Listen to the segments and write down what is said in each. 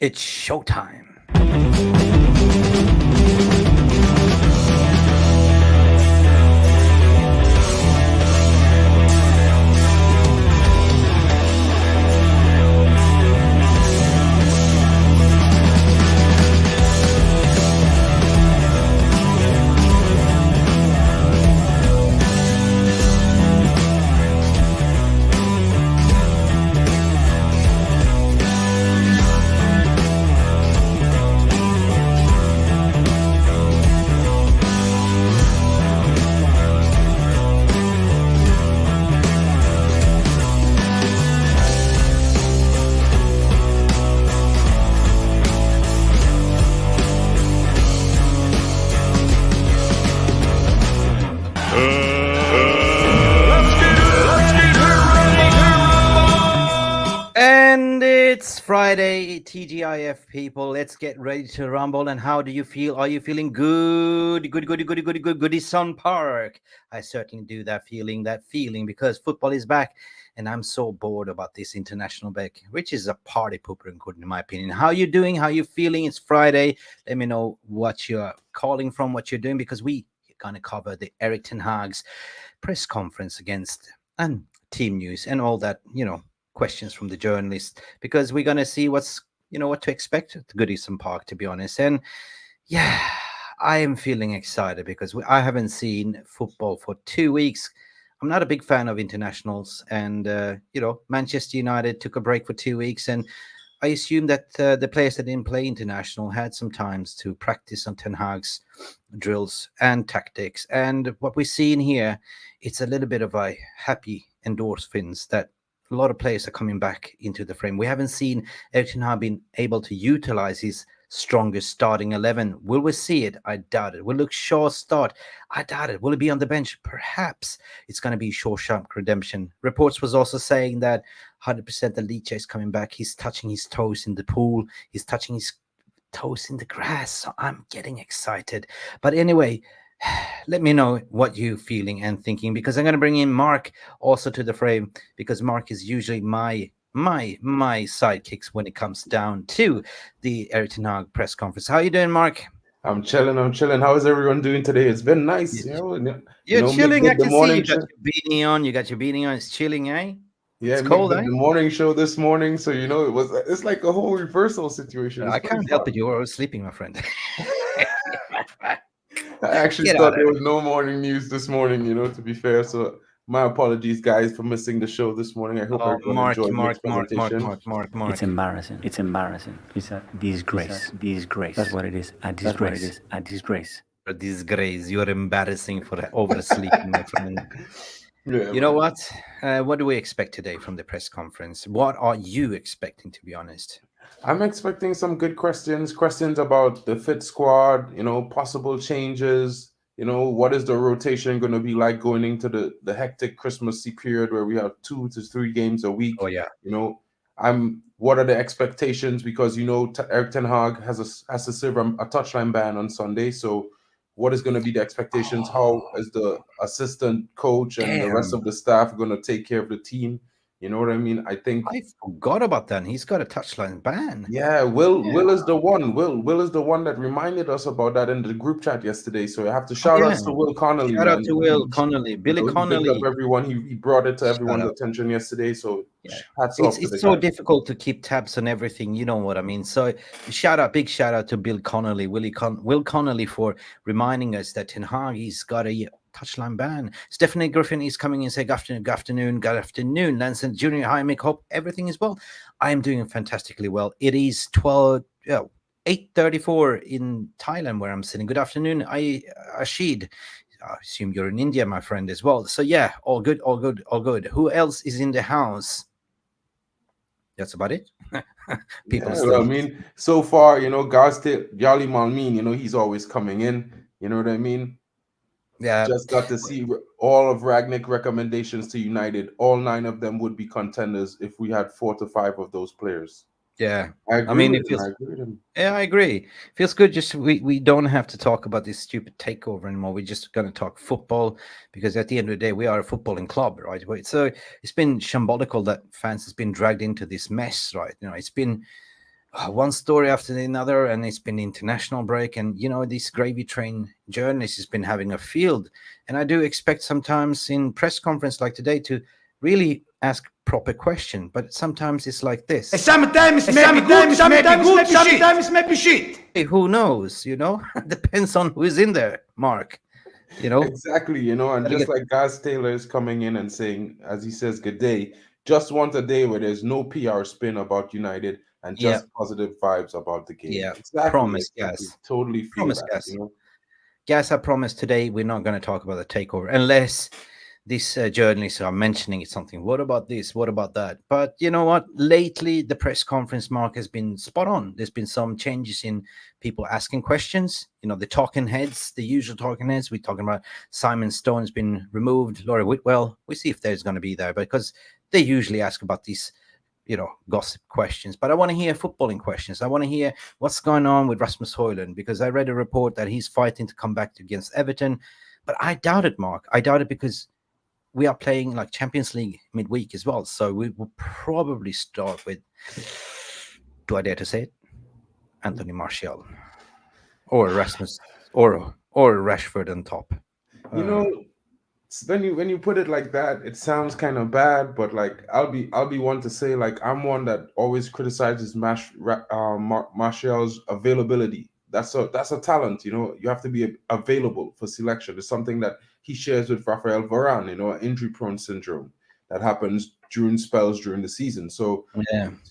It's showtime. And it's Friday, TGIF people. Let's get ready to rumble. And how do you feel? Are you feeling good? Goodison Park. I certainly do that feeling because football is back. And I'm so bored about this international break, which is a party pooper and good in my opinion. How you doing? How you feeling? It's Friday. Let me know what you're calling from, what you're doing, because we gonna cover the Erik Ten Hags press conference against and team news and all that, questions from the journalists, because we're going to see what to expect at Goodison Park, to be honest. And yeah, I am feeling excited because I haven't seen football for 2 weeks. I'm not a big fan of internationals, and Manchester United took a break for 2 weeks, and I assume that the players that didn't play international had some times to practice on Ten Hag's drills and tactics. And what we're seeing here, it's a little bit of a happy endorphins that a lot of players are coming back into the frame. We haven't seen Erik Ten Hag being able to utilize his strongest starting 11. Will we see it? I doubt it. Will Luke Shaw start? I doubt it. Will he be on the bench? Perhaps. It's going to be Shawshank redemption. Reports was also saying that 100% the Leach is coming back. He's touching his toes in the pool. He's touching his toes in the grass. So I'm getting excited. But anyway, let me know what you're feeling and thinking, because I'm going to bring in Mark also to the frame, because Mark is usually my sidekicks when it comes down to the Erik Ten Hag press conference. How you doing, Mark? I'm chilling. How is everyone doing today? It's been nice. You're chilling. I can see you got your beanie on. It's chilling, eh? Yeah, it's cold, the morning show this morning. So, it's like a whole reversal situation. I can't help it. You were sleeping, my friend. I actually thought there was no morning news this morning, to be fair. So my apologies, guys, for missing the show this morning. I hope everyone enjoyed Mark. It's embarrassing. It's embarrassing. It's a disgrace. Disgrace. That's what it is. A disgrace. A disgrace. A disgrace. You're embarrassing for oversleeping, my friend. Yeah, you know what? What do we expect today from the press conference? What are you expecting, to be honest? I'm expecting some good questions about the fit squad, possible changes, what is the rotation going to be like going into the hectic Christmas period where we have 2 to 3 games a week? Oh, yeah. What are the expectations? Because, Erik Ten Hag has to serve a touchline ban on Sunday. So what is going to be the expectations? How is the assistant coach and the rest of the staff going to take care of the team? You know what I mean? I think I forgot about that. He's got a touchline ban. Yeah, Will is the one. Will is the one that reminded us about that in the group chat yesterday. So I have to shout out to Will Connolly. Shout out to Will Connolly, Billy Connolly. Up everyone. He brought it to everyone's attention yesterday. So hats off. It's so difficult to keep tabs on everything. You know what I mean? So big shout out to Bill Connolly, Will Connolly, for reminding us that Ten Hag, he's got a touchline ban. Stephanie Griffin is coming in and saying, good afternoon, Lansing Junior. Hi, Mick. Hope everything is well. I am doing fantastically well. It is 8:34 in Thailand where I'm sitting. Good afternoon, Ashid. I assume you're in India, my friend, as well. So yeah, all good. Who else is in the house? That's about it. I mean, so far, Yali Malmin, he's always coming in. You know what I mean? Yeah, just got to see all of Ragnick recommendations to United. All 9 of them would be contenders if we had 4 to 5 of those players. Yeah, I agree with him. Yeah, I agree. Feels good. Just we don't have to talk about this stupid takeover anymore. We're just going to talk football, because at the end of the day, we are a footballing club, right? So it's been shambolical that fans has been dragged into this mess, right? It's been one story after another, and it's been international break, and this gravy train journalist has been having a field, and I do expect sometimes in press conference like today to really ask proper question, but sometimes it's like this. Sometimes maybe good, sometimes maybe shit. Hey, who knows? Depends on who's in there, Mark. Exactly, and just like Gaz Taylor is coming in and saying, as he says, good day, just want a day where there's no PR spin about United and just positive vibes about the game. Yeah, exactly. Promise, Gaz. Totally feel Promise, that, Gaz. Gaz, I promise today we're not going to talk about the takeover unless these journalists are mentioning something. What about this? What about that? But you know what? Lately, the press conference, Mark, has been spot on. There's been some changes in people asking questions. The talking heads, the usual talking heads. We're talking about Simon Stone's been removed. Laura Whitwell. We see if there's going to be there because they usually ask about these, gossip questions. But I want to hear footballing questions. I want to hear what's going on with Rasmus Hojlund, because I read a report that he's fighting to come back against Everton. But I doubt it, Mark. I doubt it because we are playing like Champions League midweek as well. So we will probably start with, do I dare to say it? Anthony Martial or Rasmus or Rashford on top. When you put it like that, it sounds kind of bad, but like I'll be one to say, like, I'm one that always criticizes Martial's availability. That's a talent, you have to be available for selection. It's something that he shares with Rafael Varane, injury-prone syndrome that happens during spells during the season. So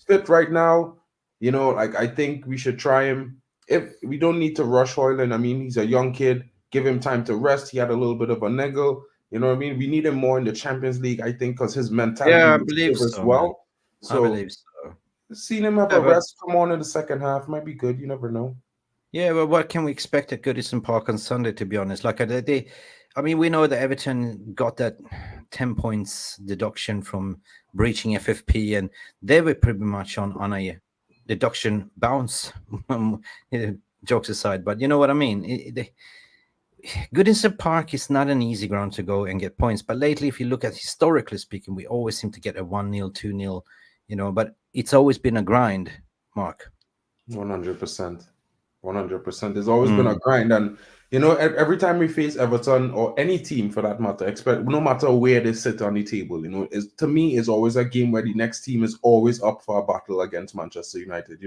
fit right now, like I think we should try him. If we don't need to rush Hojlund, I mean, he's a young kid. Give him time to rest. He had a little bit of a niggle. You know what I mean? We need him more in the Champions League, I think, because his mentality I believe so, as well. So I believe so. Seeing him have a rest come on in the second half might be good. You never know. Yeah, well, what can we expect at Goodison Park on Sunday, to be honest? Like, we know that Everton got that 10 points deduction from breaching FFP, and they were pretty much on a deduction bounce, jokes aside. But you know what I mean? Goodison Park is not an easy ground to go and get points. But lately, if you look at historically speaking, we always seem to get a 1-0, 2-0, but it's always been a grind, Mark. 100%. 100%. There's always been a grind. And, every time we face Everton or any team for that matter, no matter where they sit on the table, to me, it's always a game where the next team is always up for a battle against Manchester United.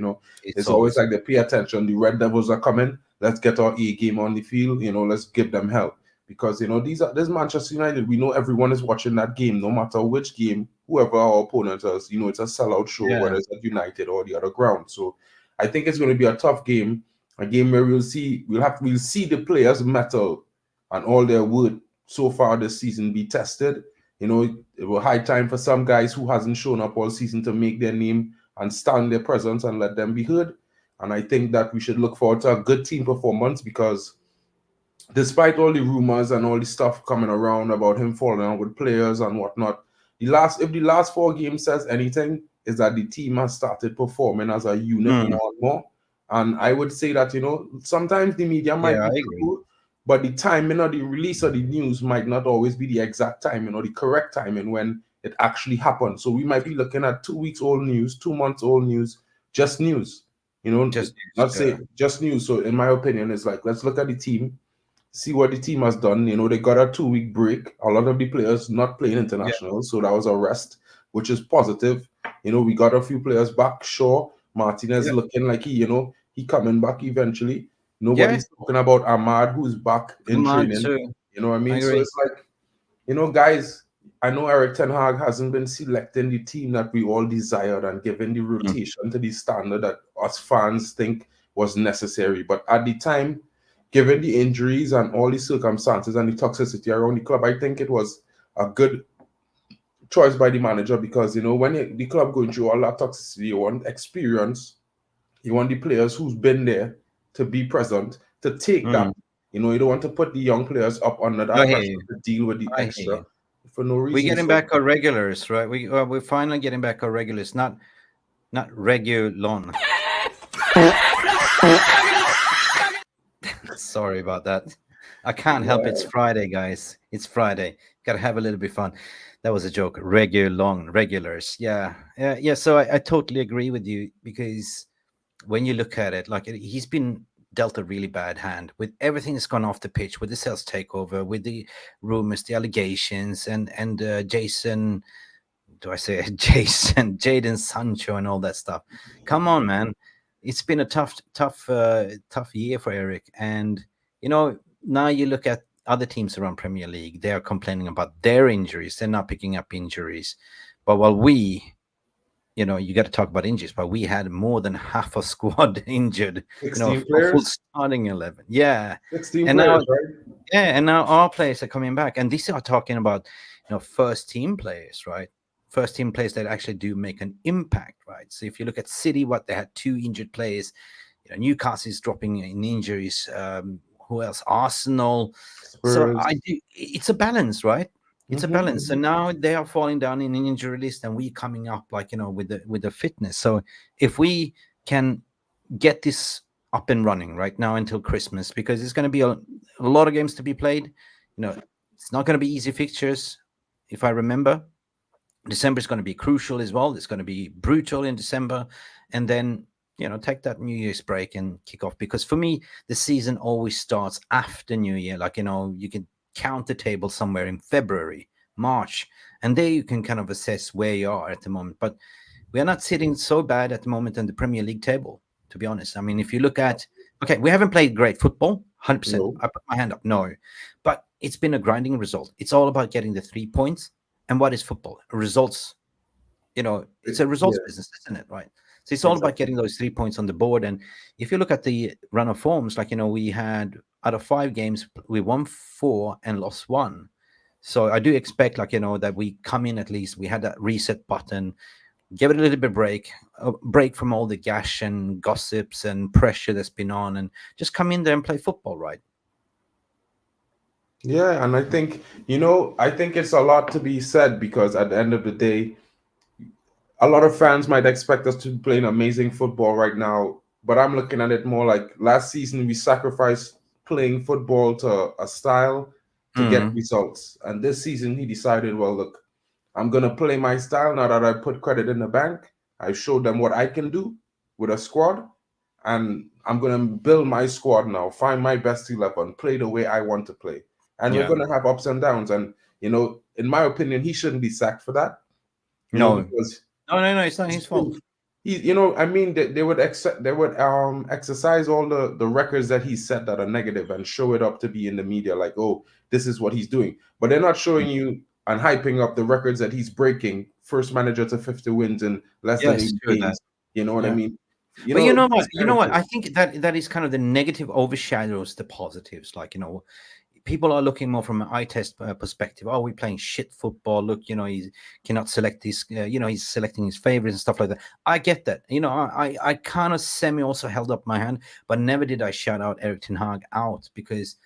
It's always like they pay attention. The Red Devils are coming. Let's get our A game on the field. Let's give them hell. Because, this Manchester United, we know everyone is watching that game, no matter which game, whoever our opponent is, it's a sellout show, whether it's at United or the other ground. So I think it's going to be a tough game. A game where we'll see the players' mettle and all their worth so far this season be tested. It will high time for some guys who hasn't shown up all season to make their name and stand their presence and let them be heard. And I think that we should look forward to a good team performance, because despite all the rumors and all the stuff coming around about him falling out with players and whatnot, if the last 4 games says anything, is that the team has started performing as a unit more and more. And I would say that, sometimes the media might be true, but the timing or the release of the news might not always be the exact timing or the correct timing when it actually happened. So we might be looking at 2 weeks old news, 2 months old news, just news, just news. So in my opinion, it's like, let's look at the team, see what the team has done. They got a 2-week break. A lot of the players not playing international, so that was a rest, which is positive. We got a few players back. Shaw, Martinez looking like he coming back eventually. Nobody's talking about Ahmad, who's back in training. Too. You know what I mean? So it's like, guys, I know Erik Ten Hag hasn't been selecting the team that we all desired and giving the rotation to the standard that us fans think was necessary. But at the time, given the injuries and all the circumstances and the toxicity around the club, I think it was a good choice by the manager, because, when the club going through all that toxicity, you want experience. You want the players who's been there to be present, to take that. You don't want to put the young players up under that pressure to deal with the extra for no reason. We're getting back our regulars, right? We're finally getting back our regulars, not regulon. Sorry about that. I can't help it. It's Friday, guys. It's Friday. Gotta have a little bit fun. That was a joke. Regulars. Yeah. So I totally agree with you, because when you look at it, like he's been dealt a really bad hand with everything that's gone off the pitch, with the sales takeover, with the rumors, the allegations, and Jason, do I say Jaden Sancho and all that stuff. Come on, man. It's been a tough year for Erik. And, now you look at other teams around Premier League, they are complaining about their injuries. They're not picking up injuries. But while we, you got to talk about injuries, but we had more than half a squad injured, 16 a players? full starting 11. Yeah. 16 And players, now, right? yeah, and now our players are coming back. And these are talking about, first team players, right? First team players that actually do make an impact, right? So if you look at City, they had 2 injured players. Newcastle is dropping in injuries. Who else? Arsenal. Spurs. So it's a balance, right? It's a balance. So now they are falling down in an injury list, and we coming up with the fitness. So if we can get this up and running right now until Christmas, because it's going to be a lot of games to be played. It's not going to be easy fixtures. If I remember, December is going to be crucial as well. It's going to be brutal in December, and then take that New Year's break and kick off. Because for me, the season always starts after New Year. Like you can count the table somewhere in February, March, and there you can kind of assess where you are at the moment. But we are not sitting so bad at the moment in the Premier League table, to be honest. I mean, if you look at, we haven't played great football, 100%. No. I put my hand up, no. But it's been a grinding result. It's all about getting the 3 points. And what is football? Results. It's a results business, isn't it? Right. So it's all about getting those 3 points on the board. And if you look at the run of forms, we had out of 5 games, we won 4 and lost 1. So I do expect, that we come in at least. We had that reset button, give it a little bit a break from all the gash and gossips and pressure that's been on, and just come in there and play football, right? Yeah, and I think, it's a lot to be said, because at the end of the day, a lot of fans might expect us to be playing amazing football right now, but I'm looking at it more like last season we sacrificed playing football to a style to get results. And this season he decided, well, look, I'm going to play my style now that I put credit in the bank. I showed them what I can do with a squad, and I'm going to build my squad now, find my best 11, play the way I want to play. And we're going to have ups and downs. And, in my opinion, he shouldn't be sacked for that. No, because no, it's not his fault. They would exercise all the records that he set that are negative and show it up to be in the media, like, oh, this is what he's doing. But they're not showing you and hyping up the records that he's breaking. First manager to 50 wins in less than 8 games. You know what I mean? But you know what? I think that is kind of the negative overshadows the positives. People are looking more from an eye test perspective. Oh, we're playing shit football. Look, he cannot select his, he's selecting his favorites and stuff like that. I get that. I kind of semi also held up my hand, but never did I shout out Erik Ten Hag out, because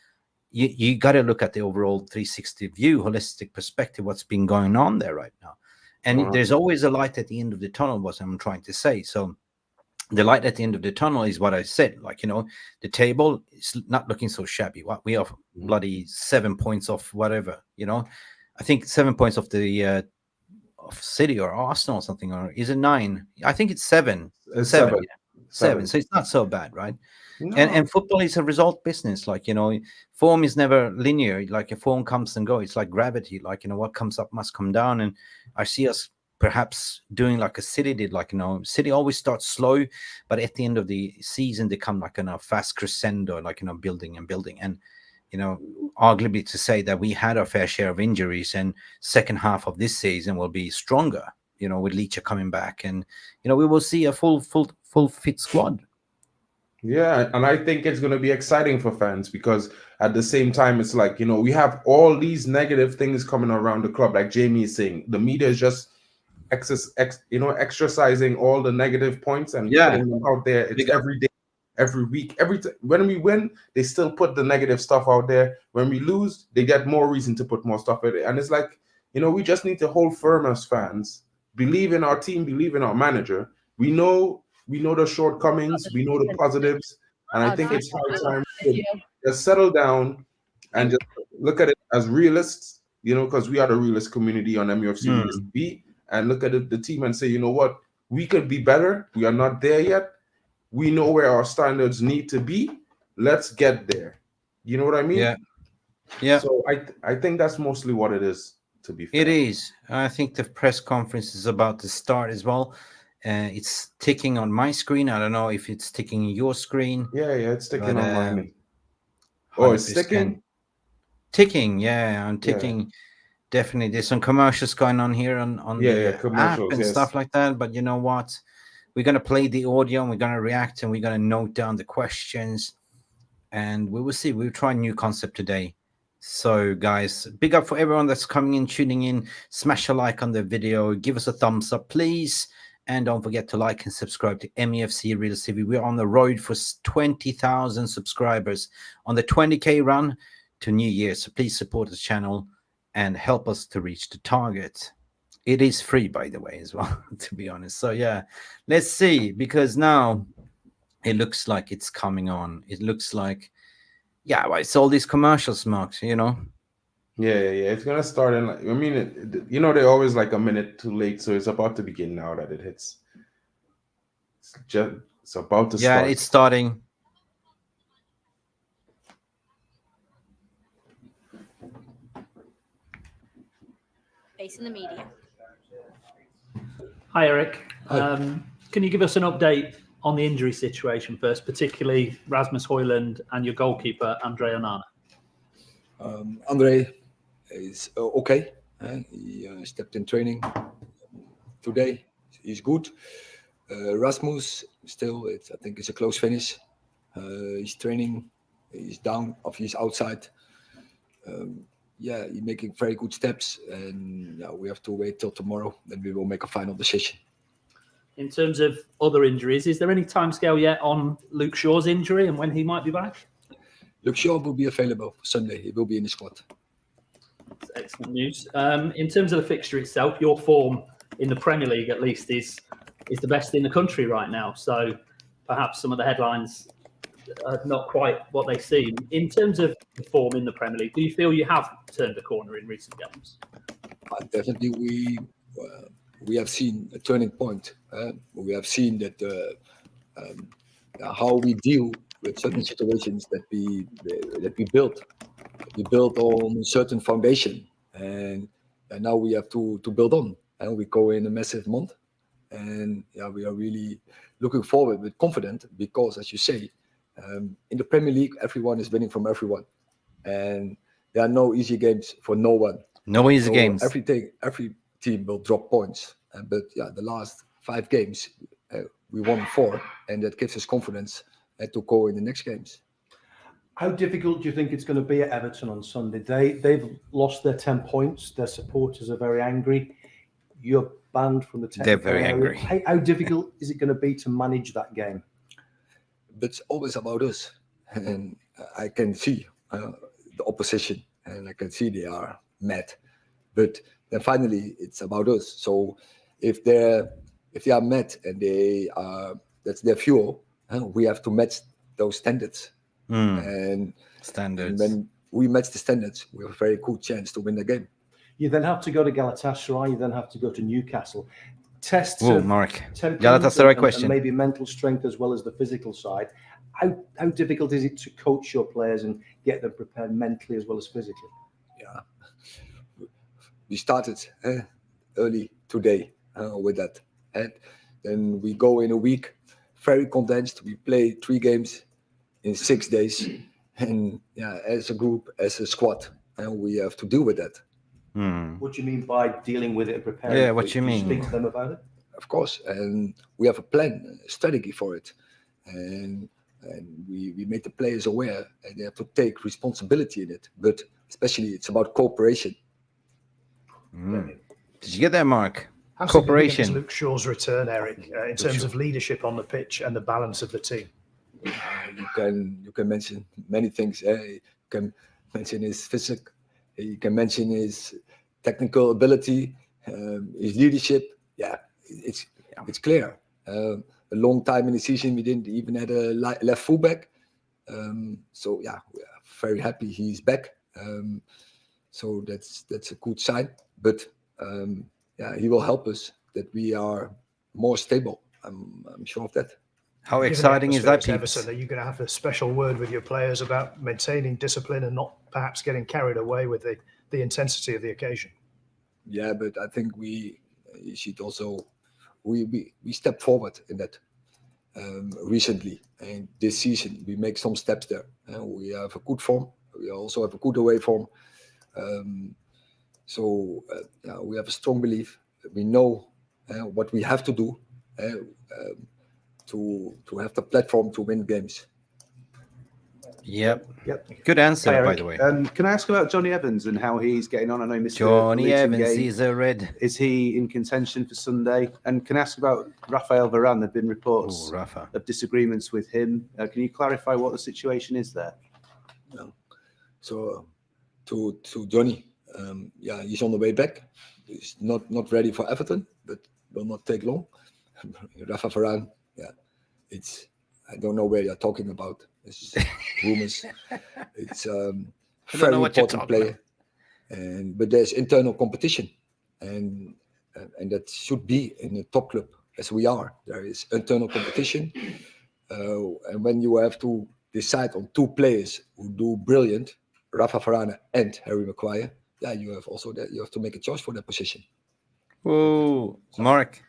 you got to look at the overall 360 view, holistic perspective, what's been going on there right now. And there's always a light at the end of the tunnel, what I'm trying to say. So the light at the end of the tunnel is what I said. The table is not looking so shabby. What we are bloody 7 points off, whatever. I think 7 points off the of City or Arsenal or something, or is it 9? I think it's 7. It's 7. seven. Yeah. 7. So it's not so bad, right? No. And football is a result business. Form is never linear. A form comes and goes. It's like gravity. What comes up must come down. And I see us perhaps doing like a City did. City always starts slow, but at the end of the season they come a fast crescendo, building and building. And arguably to say that we had our fair share of injuries, and second half of this season will be stronger. With Leacher coming back, and we will see a full fit squad. Yeah, and I think it's going to be exciting for fans, because at the same time, it's like, we have all these negative things coming around the club. Like Jamie is saying, the media is just exercising all the negative points and putting them out there. It's every day, every week, when we win, they still put the negative stuff out there. When we lose, they get more reason to put more stuff out there. And it's like, we just need to hold firm as fans, believe in our team, believe in our manager. We know the shortcomings, we know the positives, and I think it's high time to just settle down and just look at it as realists, because we are the realist community on MUFC, and look at the team and say, what, we could be better. We are not there yet, we know where our standards need to be. Let's get there. You know what I mean? Yeah. So I think that's mostly what it is, to be fair. It is. I think the press conference is about to start as well. It's ticking on my screen. I don't know if it's ticking in your screen. Yeah, it's ticking on mine. 100%. Oh, it's ticking? Ticking, yeah. I'm ticking. Yeah. Definitely. There's some commercials going on here on the app and stuff like that. But you know what? We're going to play the audio and we're going to react and we're going to note down the questions. And we will see. We'll try a new concept today. So, guys, big up for everyone that's coming in, tuning in. Smash a like on the video. Give us a thumbs up, please. And don't forget to like and subscribe to MUFC Real TV. We're on the road for 20,000 subscribers on the 20K run to New Year. So please support the channel and help us to reach the target. It is free, by the way, as well, to be honest. So, yeah, let's see. Because now it looks like it's coming on. It looks like, yeah, well, it's all these commercials, Marks, you know. Yeah. It's gonna start in. I mean, they're always like a minute too late, so it's about to begin now that it hits. It's about to start. Yeah, it's starting. Facing the media. Hi, Erik. Can you give us an update on the injury situation first, particularly Rasmus Hojlund and your goalkeeper, Andre Onana? Andre is okay. He stepped in training today. He's good. Rasmus, still, I think it's a close finish. He's training. He's down, he's outside. He's making very good steps. And we have to wait till tomorrow. Then we will make a final decision. In terms of other injuries, is there any timescale yet on Luke Shaw's injury and when he might be back? Luke Shaw will be available for Sunday. He will be in the squad. That's excellent news. In terms of the fixture itself, your form in the Premier League, at least, is the best in the country right now. So perhaps some of the headlines are not quite what they seem. In terms of the form in the Premier League, do you feel you have turned a corner in recent games? Definitely, we have seen a turning point. We have seen that how we deal with certain situations that we built. We built on a certain foundation, and now we have to build on. And we go in a massive month, and we are really looking forward with confidence because, as you say, in the Premier League, everyone is winning from everyone, and there are no easy games for no one. No easy games. Every team will drop points, but the last 5 games we won 4, and that gives us confidence to go in the next games. How difficult do you think it's going to be at Everton on Sunday? They've lost their 10 points. Their supporters are very angry. You're banned from the 10. They're very angry. How difficult is it going to be to manage that game? It's always about us, and I can see the opposition, and I can see they are mad. But then finally, it's about us. So if they are mad and that's their fuel, we have to match those standards. And when we match the standards, we have a very good chance to win the game. You then have to go to Galatasaray. You then have to go to Newcastle. Tests Mark. Galatasaray question. And maybe mental strength as well as the physical side. How difficult is it to coach your players and get them prepared mentally as well as physically? Yeah, we started early today with that, and then we go in a week, very condensed. We play 3 games in 6 days, and as a group, as a squad, and we have to deal with that. What do you mean by dealing with it and preparing? Yeah, what do you mean? Speak to them about it. Of course, and we have a plan, a strategy for it, and we make the players aware, and they have to take responsibility in it. But especially, it's about cooperation. Did you get that, Mark? How Cooperation. significant is Luke Shaw's return, Erik, in terms of leadership on the pitch and the balance of the team? You can mention many things. You can mention his physique. You can mention his technical ability, his leadership. Yeah, it's clear. A long time in the season, we didn't even have a left fullback. So we are very happy he's back. So that's a good sign. But he will help us that we are more stable. I'm sure of that. How Given the exciting is atmosphere that, at peeps? Everton, are you going to have a special word with your players about maintaining discipline and not perhaps getting carried away with the intensity of the occasion? Yeah, but I think you should also we stepped forward in that recently, and this season we make some steps there. We have a good form. We also have a good away form. So we have a strong belief. We know what we have to do to have the platform to win games. Yep. Yep. Good answer, Hey, by Erik, the way. Can I ask about Johnny Evans and how he's getting on? I know he missed the Johnny Luton Evans, game. he's a red. Is he in contention for Sunday? And can I ask about Rafael Varane? There have been reports Rafa. of disagreements with him. Can you clarify what the situation is there? So to Johnny, he's on the way back. He's not ready for Everton, but will not take long. Rafa Varane, I don't know where you're talking about. It's rumors. It's very important player, but there's internal competition, and that should be in a top club as we are. There is internal competition, and when you have to decide on two players who do brilliant, Rafa Varane and Harry Maguire, you have also that you have to make a choice for that position. Whoa, Mark.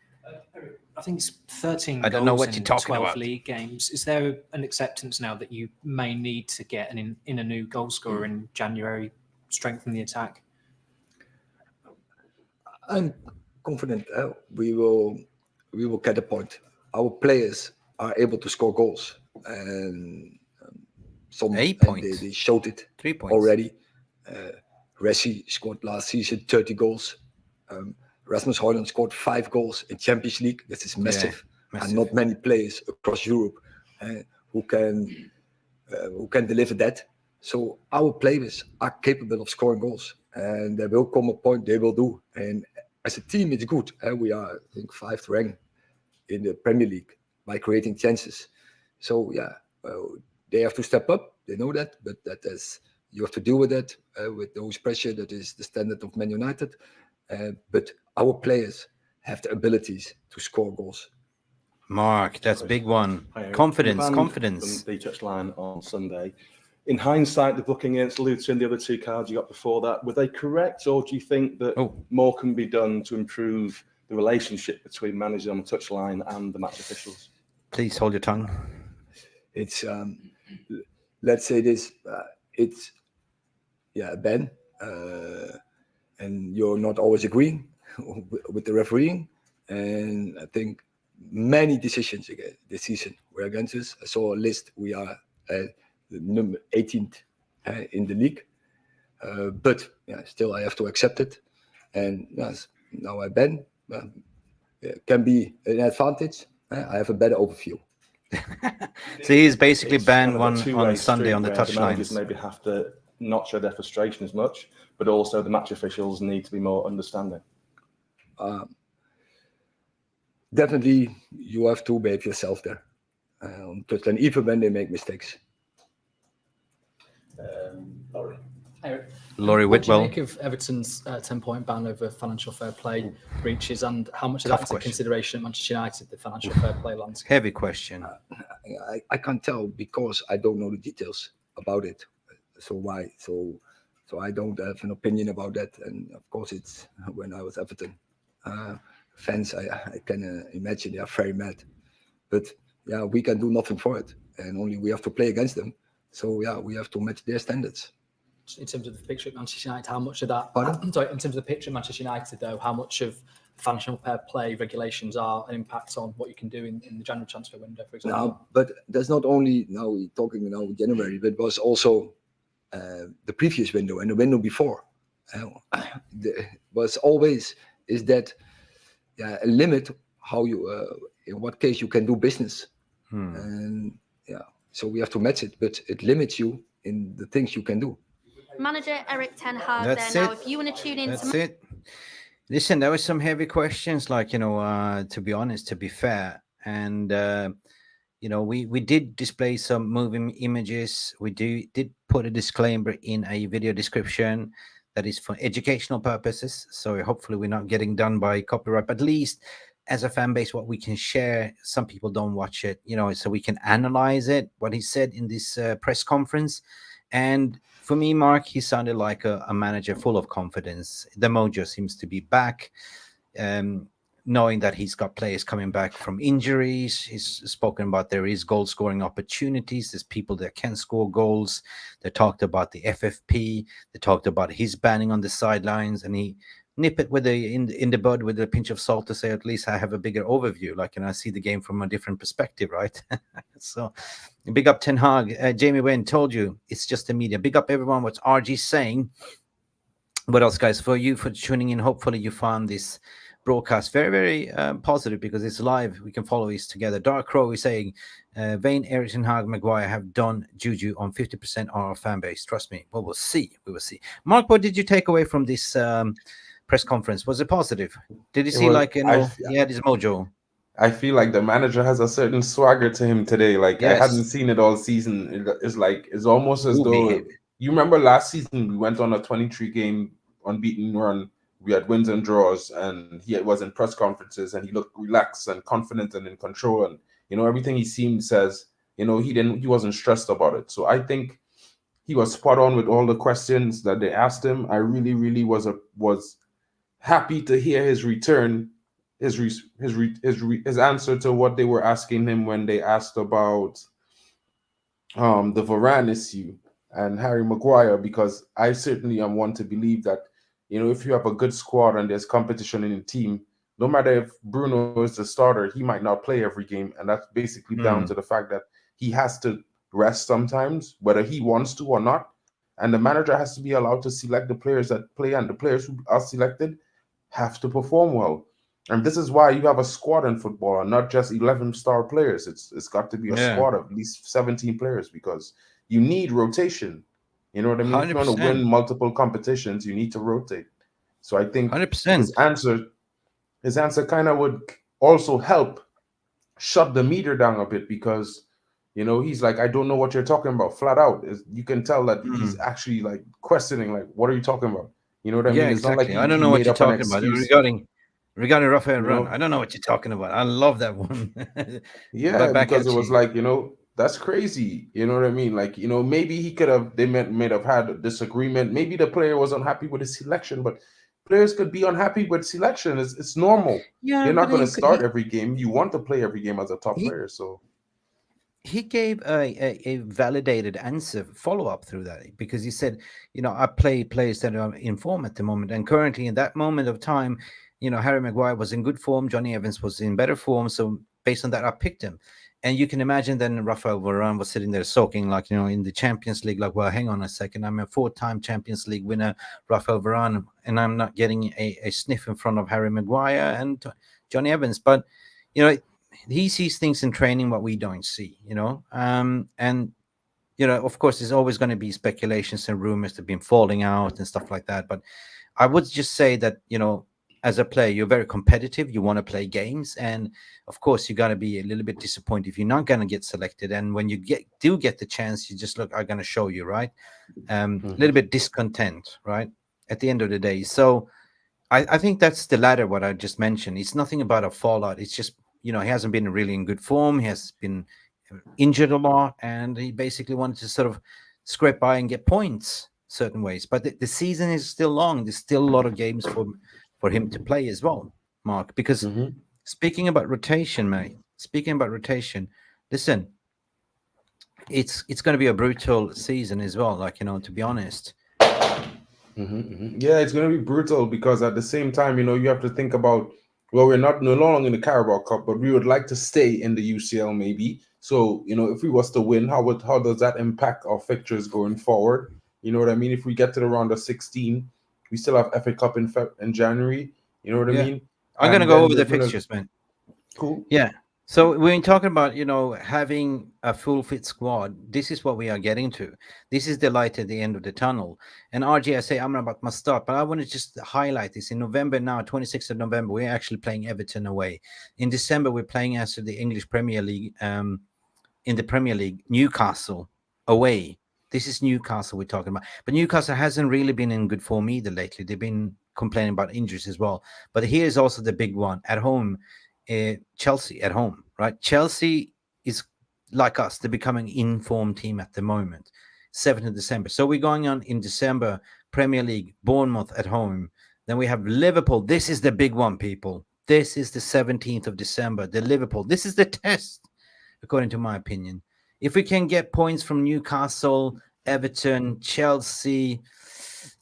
I think it's 13 I don't know goals what in you're talking 12 about. league games. Is there an acceptance now that you may need to get in a new goal scorer in January, strengthen the attack? I'm confident we will get a point. Our players are able to score goals, and some 8 points. They showed it 3 points already. Resi scored last season 30 goals. Rasmus Hojlund scored 5 goals in Champions League. This is massive. massive. And not many players across Europe who can deliver that. So our players are capable of scoring goals, and there will come a point they will do. And as a team, it's good. We are, I think, 5th ranked in the Premier League by creating chances. So they have to step up. They know that, but you have to deal with that with those pressure. That is the standard of Man United. But our players have the abilities to score goals. Mark, that's a big one. Confidence. From the touchline on Sunday. In hindsight, the booking against Luton, the other 2 cards you got before that, were they correct, or do you think that more can be done to improve the relationship between managers on the touchline and the match officials? Please hold your tongue. It's let's say this. It's Ben, and you're not always agreeing with the refereeing, and I think many decisions this season were against us. I saw a list. We are number 18th in the league, but still I have to accept it. And now I ban. Can be an advantage. I have a better overview. So he's basically banned kind of a one two-way on Sunday street on the where the managers touchlines. maybe have to not show their frustration as much, but also the match officials need to be more understanding. Definitely, you have to behave yourself there, and even when they make mistakes. Laurie. Laurie Whitwell. What do you make of Everton's 10-point ban over financial fair play breaches, and how much of that is a consideration at Manchester United, the financial fair play landscape? Heavy question. I can't tell because I don't know the details about it. So why? So I don't have an opinion about that. And of course, it's when I was Everton fans. I can imagine they are very mad. But we can do nothing for it, and only we have to play against them. So we have to match their standards. In terms of the picture at Manchester United, how much of that? Pardon? Sorry, in terms of the picture at Manchester United, though, how much of financial fair play regulations are an impact on what you can do in the January transfer window, for example? No, but there's not only now we're talking now January, but it was also the previous window and the window before. Was always is that a limit how you in what case you can do business, and so we have to match it, but it limits you in the things you can do. Manager Erik Ten Hag That's there now. it. If you want to tune in That's it. Listen, there was some heavy questions, like, to be honest, to be fair. And, we did display some moving images. We did put a disclaimer in a video description that is for educational purposes. So hopefully we're not getting done by copyright, but at least as a fan base, what we can share. Some people don't watch it, so we can analyze it, what he said in this press conference. And for me, Mark, he sounded like a manager full of confidence. The mojo seems to be back. Knowing that he's got players coming back from injuries. He's spoken about there is goal scoring opportunities. There's people that can score goals. They talked about the FFP. They talked about his banning on the sidelines, and he nip it with in the bud with a pinch of salt to say, at least I have a bigger overview. Like, I see the game from a different perspective, right? So big up Ten Hag. Jamie Wen told you it's just the media. Big up everyone. What's RG saying? What else, guys? For you for tuning in, hopefully you found this broadcast very, very positive because it's live. We can follow this together. Dark Crow is saying Vane, Erik Ten Hag, Maguire have done juju on 50% of our fan base. Trust me. Well, we'll see. We will see. Mark, what did you take away from this press conference? Was it positive? Did you see he had his mojo? I feel like the manager has a certain swagger to him today. Like, yes. I hadn't seen it all season. It's almost as though you remember last season we went on a 23-game unbeaten run. We had wins and draws, and he was in press conferences, and he looked relaxed and confident and in control. And everything he seemed says, he wasn't stressed about it. So I think he was spot on with all the questions that they asked him. I really, really was happy to hear his return, his answer to what they were asking him when they asked about the Varane issue and Harry Maguire, because I certainly am one to believe that. If you have a good squad and there's competition in the team, no matter if Bruno is the starter, he might not play every game. And that's basically down to the fact that he has to rest sometimes, whether he wants to or not. And the manager has to be allowed to select the players that play, and the players who are selected have to perform well. And this is why you have a squad in football and not just 11-star players. It's got to be a squad of at least 17 players because you need rotation. You know what I mean? 100%. If you want to win multiple competitions, you need to rotate. So I think 100%. His answer kind of would also help shut the meter down a bit because, he's like, I don't know what you're talking about, flat out. You can tell that he's actually like questioning, like, what are you talking about? You know what I mean? It's exactly. Not like I don't know what you're talking about regarding Rafael Varane. I don't know what you're talking about. I love that one. Because it was like, that's crazy. You know what I mean? Like, maybe they may have had a disagreement. Maybe the player was unhappy with his selection, but players could be unhappy with selection. It's normal. Yeah, you're not going to start every game. You want to play every game as a top player. So he gave a validated answer, follow-up through that, because he said, I play players that are in form at the moment. And currently in that moment of time, Harry Maguire was in good form. Johnny Evans was in better form. So based on that, I picked him. And you can imagine then Rafael Varane was sitting there soaking, like, in the Champions League, like, well, hang on a second. I'm a 4-time Champions League winner, Rafael Varane, and I'm not getting a sniff in front of Harry Maguire and Johnny Evans. But, he sees things in training what we don't see, and, of course, there's always going to be speculations and rumors that have been falling out and stuff like that. But I would just say that, as a player, you're very competitive. You want to play games. And, of course, you're going to be a little bit disappointed if you're not going to get selected. And when you do get the chance, you just look, I'm going to show you, right? A little bit discontent, right? At the end of the day. So I think that's the latter, what I just mentioned. It's nothing about a fallout. It's just, he hasn't been really in good form. He has been injured a lot. And he basically wanted to sort of scrape by and get points certain ways. But the season is still long. There's still a lot of games for him to play as well, Mark, because speaking about rotation, mate, listen, it's going to be a brutal season as well, like, to be honest. Yeah, it's going to be brutal because at the same time, you have to think about, well, we're no longer in the Carabao Cup, but we would like to stay in the UCL maybe. So, if we was to win, how does that impact our fixtures going forward? You know what I mean? If we get to the round of 16, we still have FA Cup in January. You know what I mean? I'm going to go over the fixtures, man. Cool. Yeah. So we're talking about, having a full fit squad. This is what we are getting to. This is the light at the end of the tunnel. And RG, I say I'm about my start, but I want to just highlight this. In November now, 26th of November, we're actually playing Everton away. In December, we're playing as the English Premier League, in the Premier League, Newcastle away. This is Newcastle we're talking about. But Newcastle hasn't really been in good form either lately. They've been complaining about injuries as well. But here's also the big one. At home, Chelsea at home, right? Chelsea is like us; they're becoming informed team at the moment. 7th of December. So we're going on in December. Premier League, Bournemouth at home. Then we have Liverpool. This is the big one, people. This is the 17th of December. The Liverpool. This is the test, according to my opinion. If we can get points from Newcastle, Everton, Chelsea,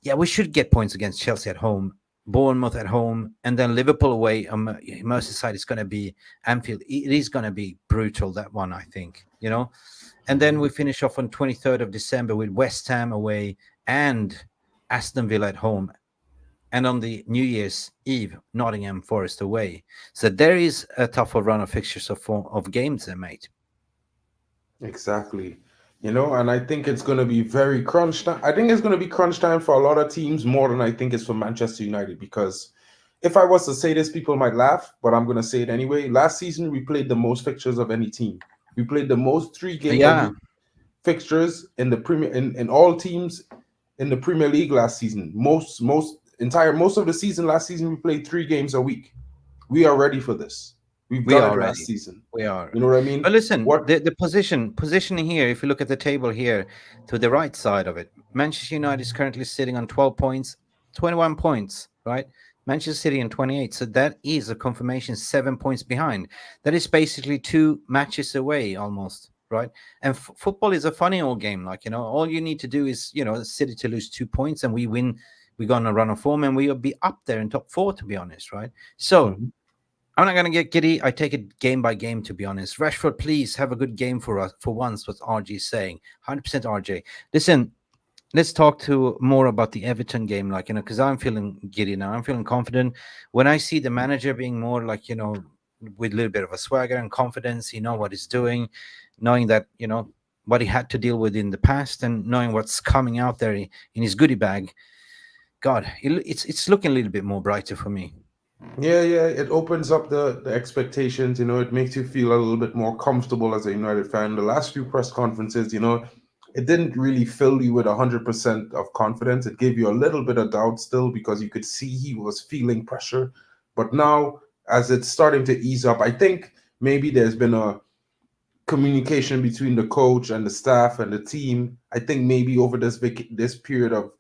yeah, we should get points against Chelsea at home, Bournemouth at home, and then Liverpool away. Merseyside is going to be Anfield. It is going to be brutal, that one, I think, you know. And then we finish off on 23rd of December with West Ham away and Aston Villa at home. And on the New Year's Eve, Nottingham Forest away. So there is a tougher run of fixtures of games there, mate. Exactly. You know, and I think it's going to be very crunch time. I think it's going to be crunch time for a lot of teams more than I think it's for Manchester United, because if I was to say this, people might laugh, but I'm going to say it anyway. Last season, we played the most fixtures of any team. We played the most 3-game fixtures in the Premier in all teams in the Premier League last season. Most of the season last season, we played 3 games a week. We are ready for this. We are ready. Last season. We are. You know what I mean? But listen, the positioning here, if you look at the table here to the right side of it, Manchester United is currently sitting on 12 points, 21 points, right? Manchester City in 28. So that is a confirmation 7 points behind. That is basically 2 matches away almost, right? And football is a funny old game. Like, you know, all you need to do is, you know, City to lose 2 points and we win. We're going to run a form and we'll be up there in top 4, to be honest, right? So I'm not going to get giddy. I take it game by game, to be honest. Rashford, please have a good game for us for once, what RJ is saying. 100% RJ. Listen, let's talk more about the Everton game, like, you know, because I'm feeling giddy now. I'm feeling confident. When I see the manager being more like, you know, with a little bit of a swagger and confidence, you know what he's doing, knowing that, you know, what he had to deal with in the past and knowing what's coming out there in his goodie bag. God, it's looking a little bit more brighter for me. Yeah, it opens up the expectations, you know, it makes you feel a little bit more comfortable as a United fan. The last few press conferences, you know, it didn't really fill you with 100% of confidence. It gave you a little bit of doubt still because you could see he was feeling pressure. But now, as it's starting to ease up, I think maybe there's been a communication between the coach and the staff and the team. I think maybe over this period of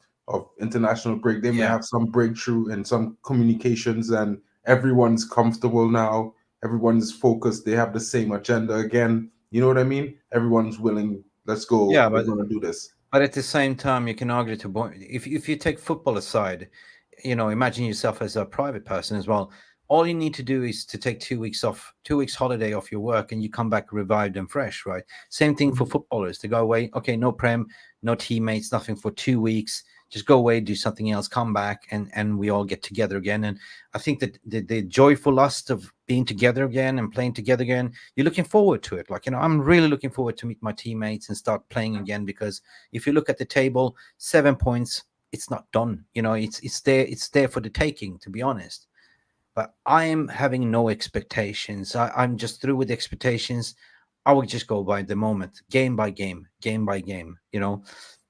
international break, they may have some breakthrough and some communications, and everyone's comfortable now. Everyone's focused. They have the same agenda again. You know what I mean? Everyone's willing. Let's go. Yeah, we're going to do this. But at the same time, you can argue if you take football aside, you know, imagine yourself as a private person as well. All you need to do is to take 2 weeks off, 2 weeks holiday off your work, and you come back revived and fresh, right? Same thing for footballers. They go away, okay, no prem, no teammates, nothing for 2 weeks. Just go away, do something else, come back, and we all get together again. And I think that the joyful lust of being together again and playing together again, you're looking forward to it. Like, you know, I'm really looking forward to meet my teammates and start playing again, because if you look at the table, 7 points, it's not done. You know, it's there for the taking, to be honest. But I am having no expectations. I'm just through with expectations. I will just go by the moment, game by game, game by game. You know,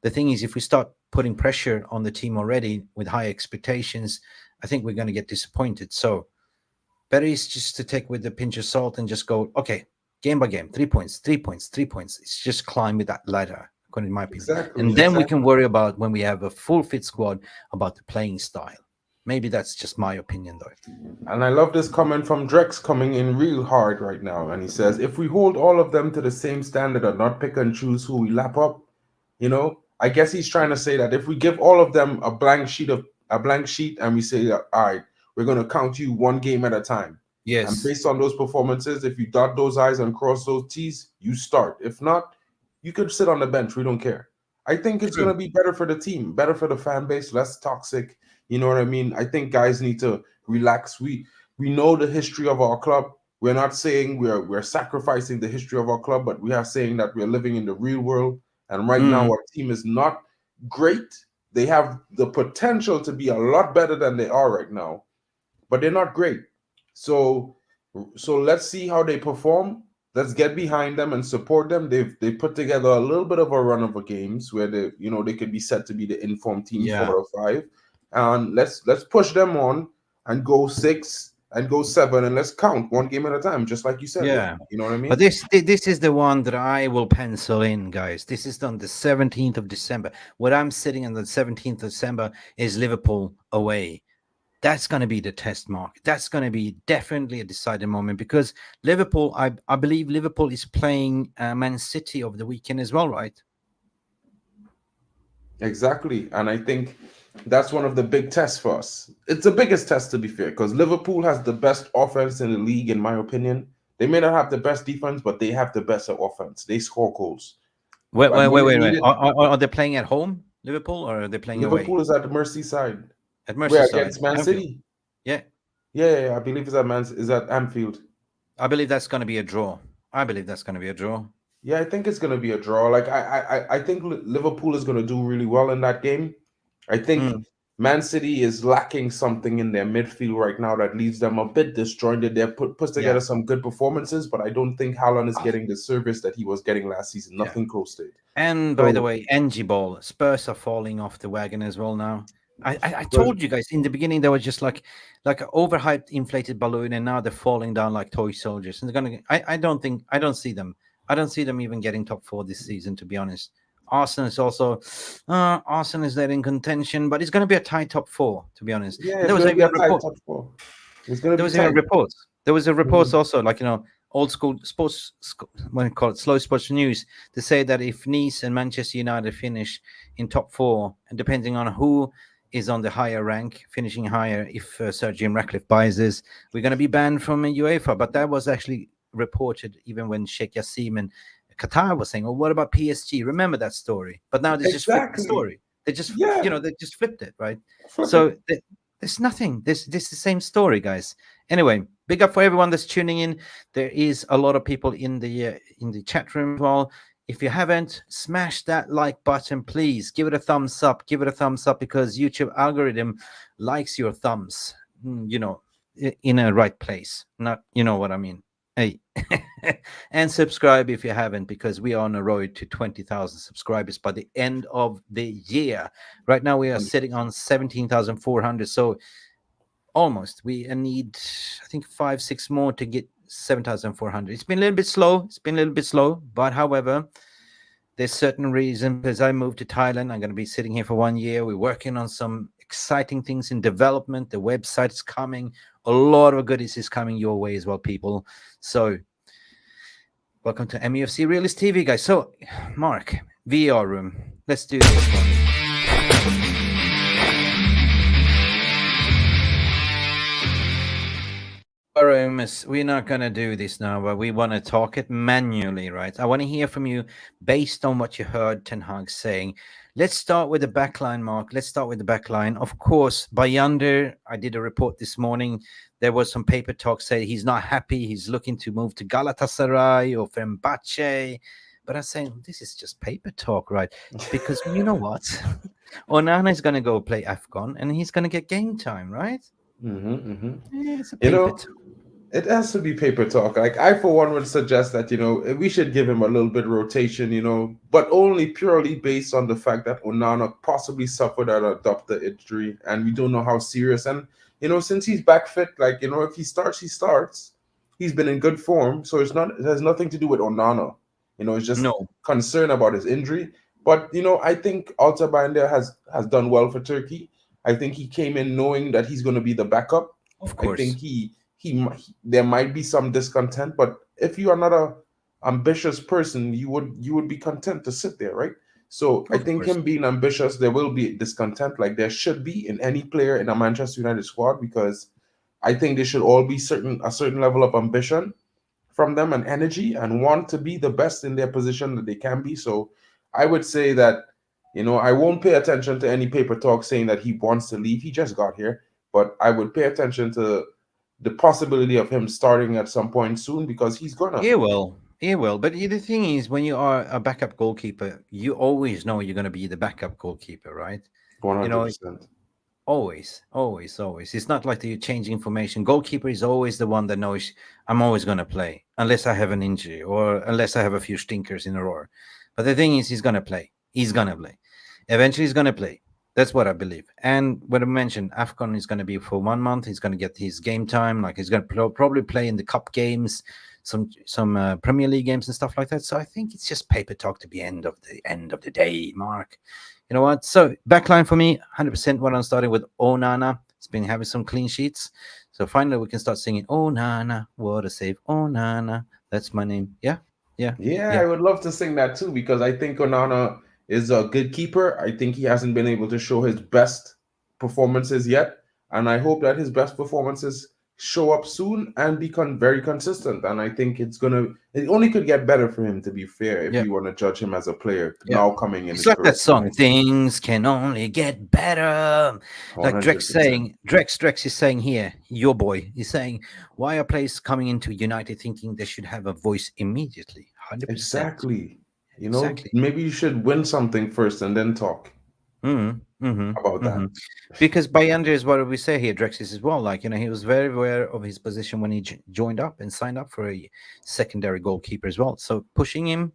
the thing is, if we start putting pressure on the team already with high expectations, I think we're going to get disappointed. So better is just to take with a pinch of salt and just go, okay, game by game, 3 points, 3 points, 3 points. It's just climb with that ladder, according to my opinion. Exactly, and then we can worry about, when we have a full fit squad, about the playing style. Maybe that's just my opinion, though. And I love this comment from Drex coming in real hard right now. And he says, if we hold all of them to the same standard and not pick and choose who we lap up, you know, I guess he's trying to say that if we give all of them a blank sheet and we say, all right, we're going to count you 1 game at a time. Yes. And based on those performances, if you dot those I's and cross those T's, you start. If not, you could sit on the bench. We don't care. I think it's going to be better for the team, better for the fan base, less toxic. You know what I mean? I think guys need to relax. We know the history of our club. We're not saying we're sacrificing the history of our club, but we are saying that we're living in the real world. And right now, our team is not great. They have the potential to be a lot better than they are right now, but they're not great. So let's see how they perform. Let's get behind them and support them. They put together a little bit of a run of games where they could be said to be the informed team 4 or 5. And let's push them on and go 6, and go 7, and let's count one game at a time, just like you said. Yeah, you know what I mean. But this is the one that I will pencil in, guys. This is on the 17th of December. What I'm sitting on the 17th of December is Liverpool away. That's going to be the test mark. That's going to be definitely a deciding moment because Liverpool, I believe Liverpool is playing Man City over the weekend as well, right? Exactly. And I think that's one of the big tests for us. It's the biggest test, to be fair, because Liverpool has the best offense in the league, in my opinion. They may not have the best defense, but they have the best offense. They score goals. Wait. Are they playing at home, Liverpool, or are they playing away? Liverpool is at Merseyside. At Merseyside against Man City. Yeah. I believe it's at Anfield. I believe that's going to be a draw. Yeah, I think it's going to be a draw. Like I think Liverpool is going to do really well in that game. I think Man City is lacking something in their midfield right now that leaves them a bit disjointed. They're put together some good performances, but I don't think Haaland is getting the service that he was getting last season. Nothing close to it. And by the way, NG ball, Spurs are falling off the wagon as well now. I told you guys in the beginning they were just like an overhyped, inflated balloon, and now they're falling down like toy soldiers. And they're gonna. I don't see them. I don't see them even getting top 4 this season, to be honest. Arsenal is also there in contention, but it's going to be a tight top 4, to be honest. Yeah, there was a report. There was a report also, like old school sports, what do you call it, slow sports news, to say that if Nice and Manchester United finish in top 4, and depending on who is on the higher rank, finishing higher, if Sir Jim Ratcliffe buys this, we're going to be banned from UEFA. But that was actually reported even when Sheikh Yassim and Qatar was saying, "Oh, what about PSG?" Remember that story? But now they just flipped the story. They just, they just flipped it, right? So there's nothing. This is the same story, guys. Anyway, big up for everyone that's tuning in. There is a lot of people in the chat room as well. If you haven't, smash that like button, please. Give it a thumbs up. Give it a thumbs up because YouTube algorithm likes your thumbs, in a right place. Not, you know what I mean. Hey, and subscribe if you haven't, because we are on a road to 20,000 subscribers by the end of the year. Right now, we are sitting on 17,400. So almost. We need, I think, 5-6 more to get 7,400. It's been a little bit slow. But however, there's certain reason. As I moved to Thailand, I'm going to be sitting here for 1 year. We're working on some exciting things in development. The website is coming. A lot of goodies is coming your way as well, people. So welcome to MUFC Realist TV, guys. So Mark, VR room. Let's do this one. We're not going to do this now, but we want to talk it manually, right? I want to hear from you based on what you heard Ten Hag saying. Let's start with the backline, Mark. Let's start with the backline. Of course, Bayander, I did a report this morning. There was some paper talk saying he's not happy. He's looking to move to Galatasaray or Fenerbahce. But I'm saying this is just paper talk, right? Because you know what? Onana is going to go play AFCON and he's going to get game time, right? Mm-hmm. Yeah, it's a paper talk. It has to be paper talk. Like I, for one, would suggest that, we should give him a little bit of rotation, but only purely based on the fact that Onana possibly suffered an abductor injury and we don't know how serious. And, since he's back fit, if he starts, he starts. He's been in good form. So it has nothing to do with Onana. It's just concern about his injury. But, I think Altabander has done well for Turkey. I think he came in knowing that he's going to be the backup. Of course. I think there might be some discontent, but if you are not a ambitious person, you would be content to sit there, right? So I think him being ambitious, there will be discontent, like there should be in any player in a Manchester United squad, because I think they should all be a certain level of ambition from them and energy and want to be the best in their position that they can be. So I would say that, I won't pay attention to any paper talk saying that he wants to leave. He just got here, but I would pay attention to the possibility of him starting at some point soon, because he's gonna. He will. But the thing is, when you are a backup goalkeeper, you always know you're going to be the backup goalkeeper, right? 100%. Always. It's not like you're changing formation. Goalkeeper is always the one that knows I'm always going to play, unless I have an injury or unless I have a few stinkers in a row. But the thing is, he's going to play. Eventually, he's going to play. That's what I believe. And what I mentioned, AFCON is going to be for 1 month. He's going to get his game time. Like he's going to probably play in the cup games, some Premier League games and stuff like that. So I think it's just paper talk to be end of the day, Mark. You know what? So backline for me, 100% what I'm starting with Onana. It's been having some clean sheets. So finally we can start singing Onana, what a save, Onana. That's my name. Yeah. I would love to sing that too, because I think Onana is a good keeper. I think he hasn't been able to show his best performances yet, and I hope that his best performances show up soon and become very consistent. And I think it only could get better for him, to be fair, if you want to judge him as a player now coming in. It's like that song, things can only get better. Like 100%. Drex is saying here, your boy, he's saying, why are players coming into United thinking they should have a voice immediately? 100%. Exactly. Maybe you should win something first and then talk about that. Because Bayandre is what we say here, Drex is as well. Like, he was very aware of his position when he joined up and signed up for a secondary goalkeeper as well. So pushing him,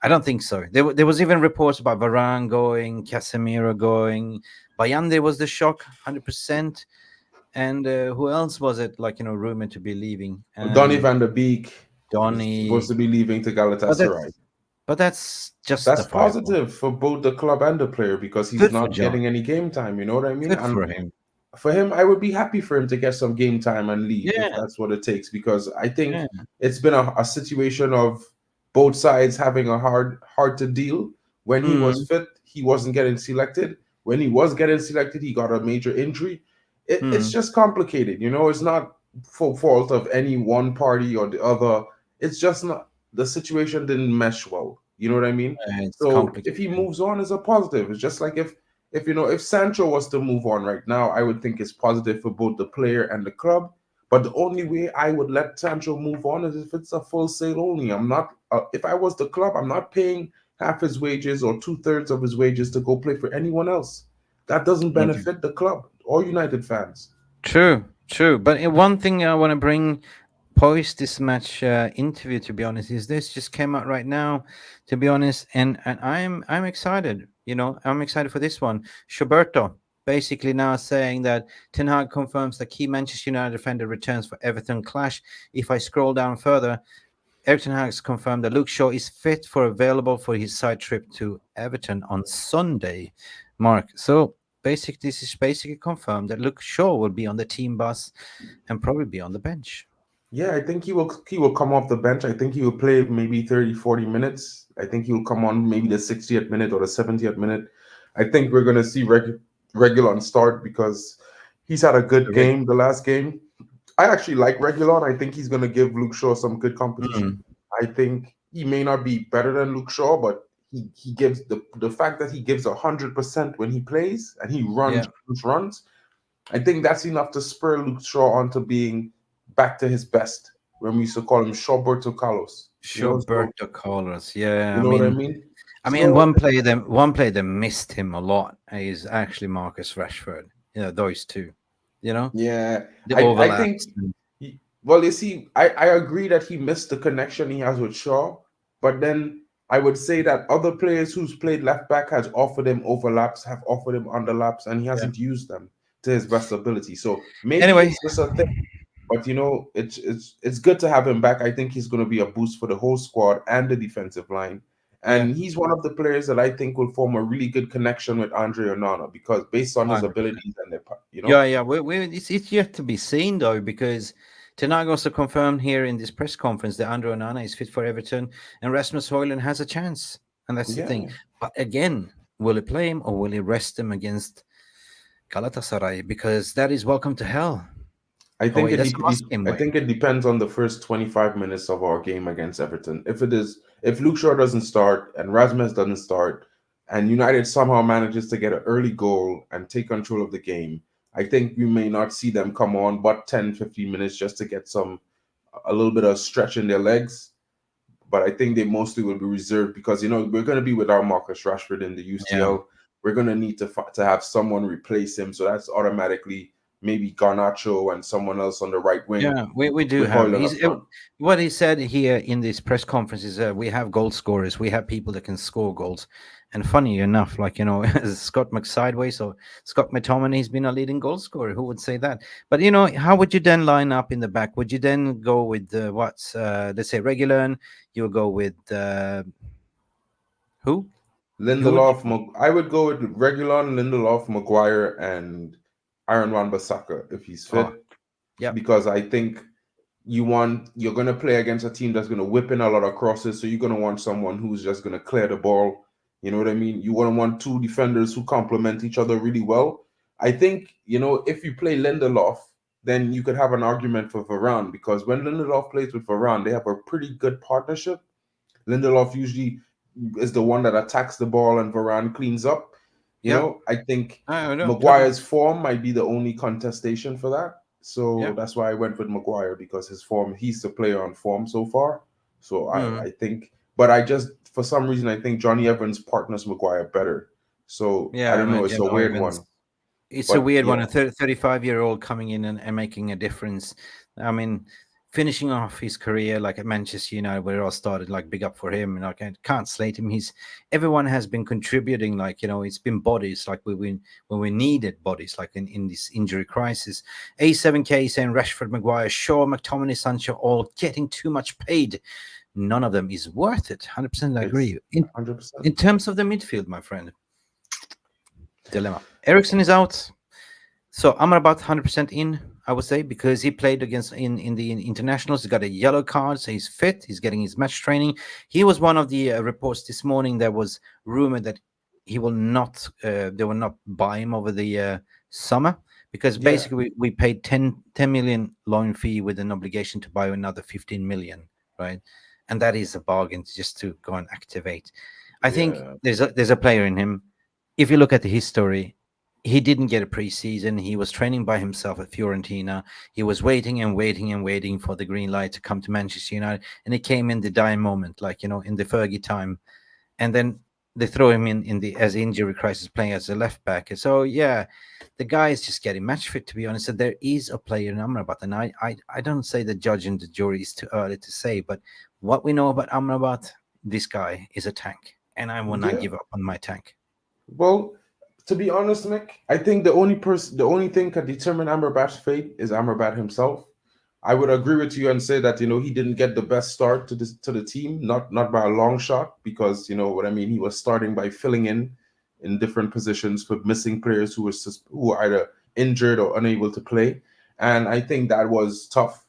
I don't think so. There was even reports about Varane going, Casemiro going. Bayandre was the shock, 100%. And who else was it, rumored to be leaving? Donny van der Beek. Donny supposed to be leaving to Galatasaray. But that's positive for both the club and the player, because he's not getting any game time. You know what I mean? Good for him, I would be happy for him to get some game time and leave if that's what it takes, because I think it's been a situation of both sides having a hard to deal. When he was fit, he wasn't getting selected. When he was getting selected, he got a major injury. It's just complicated. It's not for fault of any one party or the other. It's just not. The situation didn't mesh well. You know what I mean? So if he moves on, it's a positive. It's just like if Sancho was to move on right now, I would think it's positive for both the player and the club. But the only way I would let Sancho move on is if it's a full sale only. I'm not. If I was the club, I'm not paying half his wages or 2/3 of his wages to go play for anyone else. That doesn't benefit the club or United fans. True. But one thing I want to bring post this match interview, to be honest, is this just came out right now, to be honest, and I'm excited. I'm excited for this one. Schuberto basically now saying that Ten Hag confirms the key Manchester United defender returns for Everton clash. If I scroll down further, Erik Ten Hag has confirmed that Luke Shaw is fit for available for his side trip to Everton on Sunday. Mark, so this is basically confirmed that Luke Shaw will be on the team bus and probably be on the bench. Yeah, I think he will come off the bench. I think he will play maybe 30, 40 minutes. I think he will come on maybe the 60th minute or the 70th minute. I think we're going to see Reguilon start because he's had a good game, the last game. I actually like Reguilon. I think he's going to give Luke Shaw some good competition. I think he may not be better than Luke Shaw, but he gives the fact that he gives 100% when he plays and he runs. I think that's enough to spur Luke Shaw onto being back to his best, when we used to call him Shawberto Carlos. Shawberto Carlos, yeah. You know what I mean? One player that missed him a lot is actually Marcus Rashford. Those two. Yeah. I think. Well, you see, I agree that he missed the connection he has with Shaw, but then I would say that other players who's played left back has offered him overlaps, have offered him underlaps, and he hasn't used them to his best ability. So maybe it's just a thing. But it's good to have him back. I think he's going to be a boost for the whole squad and the defensive line. And he's one of the players that I think will form a really good connection with Andre Onana, because based on his abilities and it's yet to be seen though, because Ten Hag also confirmed here in this press conference that Andre Onana is fit for Everton and Rasmus Hojlund has a chance, and that's the thing. But again, will he play him or will he rest him against Galatasaray? Because that is welcome to hell. I think it depends on the first 25 minutes of our game against Everton. If Luke Shaw doesn't start and Rasmus doesn't start, and United somehow manages to get an early goal and take control of the game, I think we may not see them come on but 10, 15 minutes just to get a little bit of stretch in their legs. But I think they mostly will be reserved because, we're going to be without Marcus Rashford in the UCL. We're going to need to have someone replace him. So that's automatically maybe Garnacho and someone else on the right wing. Yeah, we do with have. Hojlund up front. What he said here in this press conference is we have goal scorers. We have people that can score goals. And funny enough, like, Scott McSideways or Scott McTominay, he's been a leading goal scorer. Who would say that? But, how would you then line up in the back? Would you then go with let's say Reguilón? You would go with who? Lindelof. I would go with Reguilón, Lindelof, Maguire, and Aaron Wan-Bissaka if he's fit. Yeah. Because I think you're going to play against a team that's going to whip in a lot of crosses. So you're going to want someone who's just going to clear the ball. You know what I mean? You want to want two defenders who complement each other really well. I think, if you play Lindelof, then you could have an argument for Varane, because when Lindelof plays with Varane, they have a pretty good partnership. Lindelof usually is the one that attacks the ball and Varane cleans up. I think Maguire's form might be the only contestation for that. So that's why I went with Maguire, because his form, he's the player on form so far. So I think, but for some reason, I think Johnny Evans partners Maguire better. So I don't know. It's a weird one. It's a weird one. A 35-year-old coming in and making a difference. I mean, finishing off his career like at Manchester United, where it all started, like big up for him. And I can't slate him. Everyone has been contributing. Like, it's been bodies. Like when we needed bodies, like in this injury crisis. A7K saying Rashford, Maguire, Shaw, McTominay, Sancho, all getting too much paid. None of them is worth it. 100% I agree. 100%. In terms of the midfield, my friend, dilemma. Eriksen is out, so I'm about 100% in, I would say, because he played against in the internationals. He got a yellow card, so he's fit. He's getting his match training. He was one of the reports this morning. There was rumored that he will not. They will not buy him over the summer, because basically we paid 10 million loan fee with an obligation to buy another 15 million, right? And that is a bargain just to go and activate. I think there's a player in him. If you look at the history, he didn't get a preseason. He was training by himself at Fiorentina. He was waiting and waiting and waiting for the green light to come to Manchester United. And it came in the dying moment, like, in the Fergie time. And then they throw him in the as injury crisis, playing as a left back. So, the guy is just getting match fit, to be honest. So there is a player in Amrabat. And I don't say the judge and the jury is too early to say, but what we know about Amrabat, this guy is a tank. And I will not give up on my tank. Well, to be honest, Mick, I think the only thing can determine Amrabat's fate is Amrabat himself. I would agree with you and say that, he didn't get the best start to the team, not by a long shot, because, what I mean, he was starting by filling in different positions for missing players who were either injured or unable to play. And I think that was tough.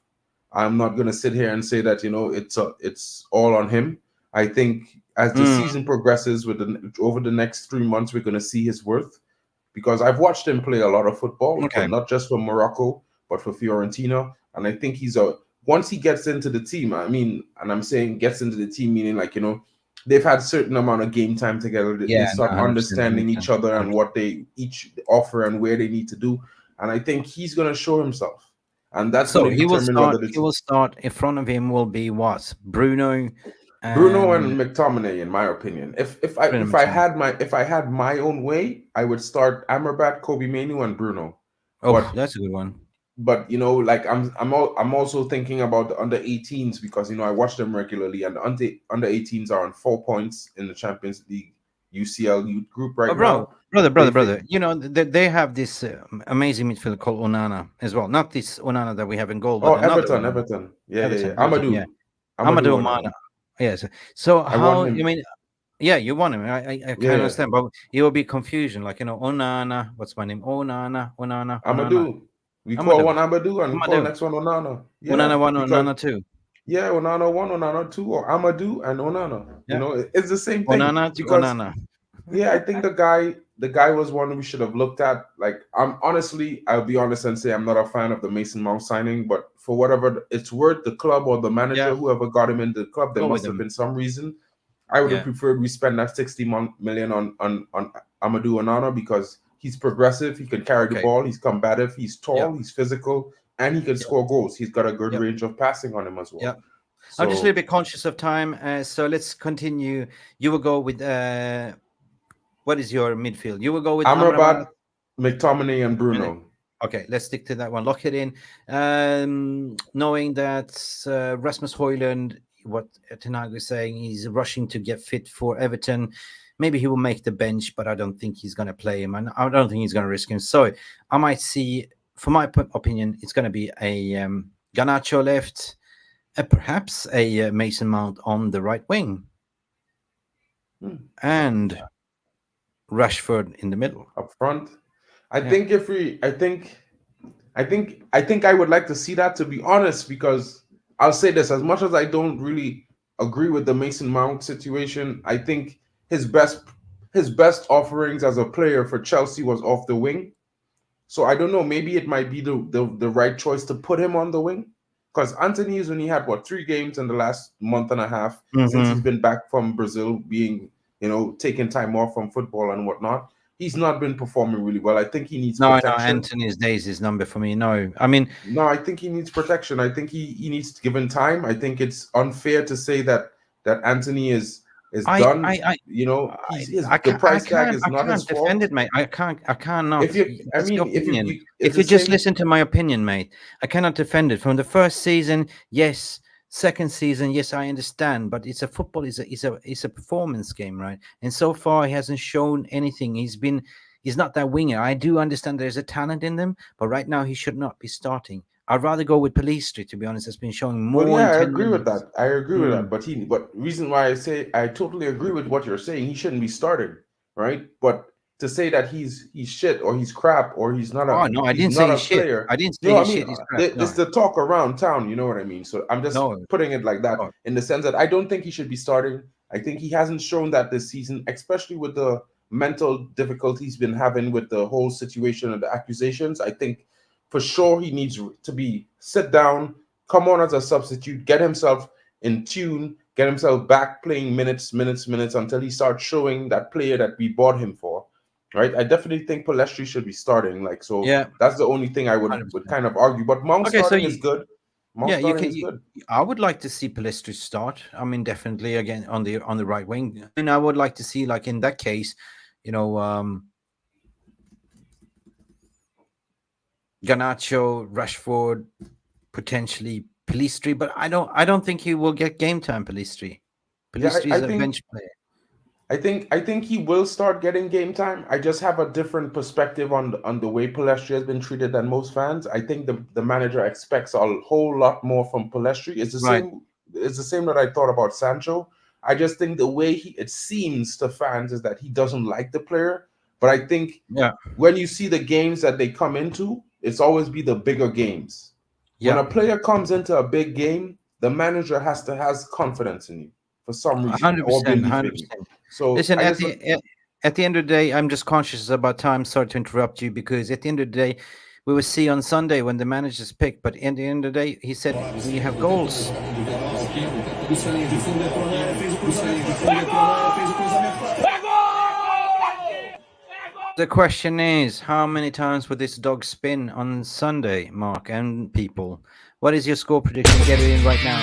I'm not going to sit here and say that, it's all on him. I think as the season progresses over the next 3 months, we're going to see his worth, because I've watched him play a lot of football, not just for Morocco, but for Fiorentina. And I think once he gets into the team, and I'm saying gets into the team, meaning like, they've had a certain amount of game time together. They start understanding each other and what they each offer and where they need to do. And I think he's going to show himself. And that's so going to determine he will start. In front of him will be what? Bruno and McTominay, in my opinion. If I had my own way, I would start Amrabat, Kobe Mainoo, and Bruno. That's a good one. But like I'm also thinking about the under 18s, because I watch them regularly, and the under 18s are on 4 points in the Champions League UCL youth group right now. Brother. They have this amazing midfielder called Onana as well. Not this Onana that we have in goal, but Everton. Yeah. Amadou Onana. Yes. So how you mean? Yeah, you want him. I can understand, but it will be confusion. Like, Onana. What's my name? Onana. Amadou. We call one Amadou and we call the next one Onana. Yeah, Onana 1, Onana 2. Yeah, Onana 1, Onana 2, or Amadou and Onana. Yeah. It's the same thing. Onana to Onana. Yeah, I think the guy was one we should have looked at. Like, I'll be honest and say I'm not a fan of the Mason Mount signing, but for whatever it's worth, the club or the manager, whoever got him into the club, there must have been some reason. I would have preferred we spend that 60 million on Amadou Onana, because he's progressive, he can carry the ball, he's combative, he's tall, he's physical, and he can score goals. He's got a good range of passing on him as well. Yeah. So, I'm just a little bit conscious of time, so let's continue. You will go with what is your midfield? You will go with Amrabat, McTominay, and Bruno. Okay, let's stick to that one. Lock it in. Knowing that Rasmus Hojlund, what Ten Hag is saying, he's rushing to get fit for Everton. Maybe he will make the bench, but I don't think he's going to play him, and I don't think he's going to risk him. So I might see, for my opinion, it's going to be a Garnacho left, perhaps a Mason Mount on the right wing, and Rashford in the middle up front. I think I would like to see that, to be honest, because I'll say this, as much as I don't really agree with the Mason Mount situation, I think his best offerings as a player for Chelsea was off the wing. So I don't know, maybe it might be the right choice to put him on the wing, because Anthony has only had 3 games in the last month and a half since he's been back from Brazil, being, taking time off from football and whatnot. He's not been performing really well. I think he needs protection. No, Anthony's days is number for me. No, I mean, no, I think he needs protection. I think he needs to give him time. I think it's unfair to say that Anthony is done. The price tag is not his fault. Defend it, mate. I cannot. If you just listen to my opinion, mate, I cannot defend it. From the first season, yes. Second season, yes, I understand, but it's a football. It's a performance game, right? And so far, he hasn't shown anything. He's not that winger. I do understand there's a talent in them, but right now he should not be starting. I'd rather go with Pellistri, to be honest. Has been showing more. Well, yeah, I agree with that. I agree with that. But reason why I say I totally agree with what you're saying. He shouldn't be started, right? But to say that he's shit or he's crap or he's not a I didn't say he's shit. I didn't say he's shit. He's crap. It's the talk around town. You know what I mean? So I'm just putting it like that in the sense that I don't think he should be starting. I think he hasn't shown that this season, especially with the mental difficulties he's been having with the whole situation and the accusations. I think for sure he needs to be sit down, come on as a substitute, get himself in tune, get himself back playing minutes until he starts showing that player that we bought him for. Right, I definitely think Pellistri should be starting. That's the only thing I would kind of argue. But Mount starting is good. I would like to see Pellistri start. I mean, definitely again on the right wing, and I would like to see, like in that case, Garnacho, Rashford, potentially Pellistri. But I don't think he will get game time. Pellistri is a bench player. I think he will start getting game time. I just have a different perspective on the way Pellistri has been treated than most fans. I think the manager expects a whole lot more from Pellistri. It's the same. It's the same that I thought about Sancho. I just think the way it seems to fans is that he doesn't like the player. But I think when you see the games that they come into, it's always be the bigger games. When a player comes into a big game, the manager has confidence in you for some reason. 100%. So listen, at the end of the day, I'm just conscious about time. Sorry to interrupt you, because at the end of the day, we will see on Sunday when the manager's picked. But at the end of the day, he said we have goals. The question is, how many times will this dog spin on Sunday, Mark and people? What is your score prediction? Get it in right now.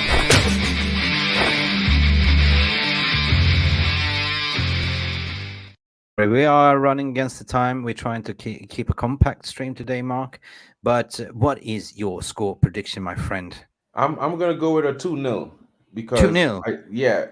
We are running against the time. We're trying to keep a compact stream today, Mark. But what is your score prediction, my friend? I'm going to go with a 2-0. Because 2-0?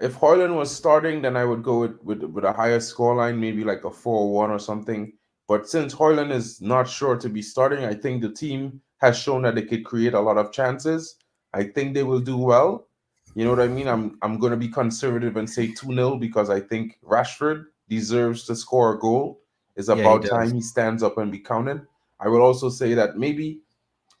If Hojlund was starting, then I would go with a higher scoreline, maybe like a 4-1 or something. But since Hojlund is not sure to be starting, I think the team has shown that they could create a lot of chances. I think they will do well. You know what I mean? I'm going to be conservative and say 2-0 because I think Rashford deserves to score a goal. It's about time he stands up and be counted. I will also say that maybe,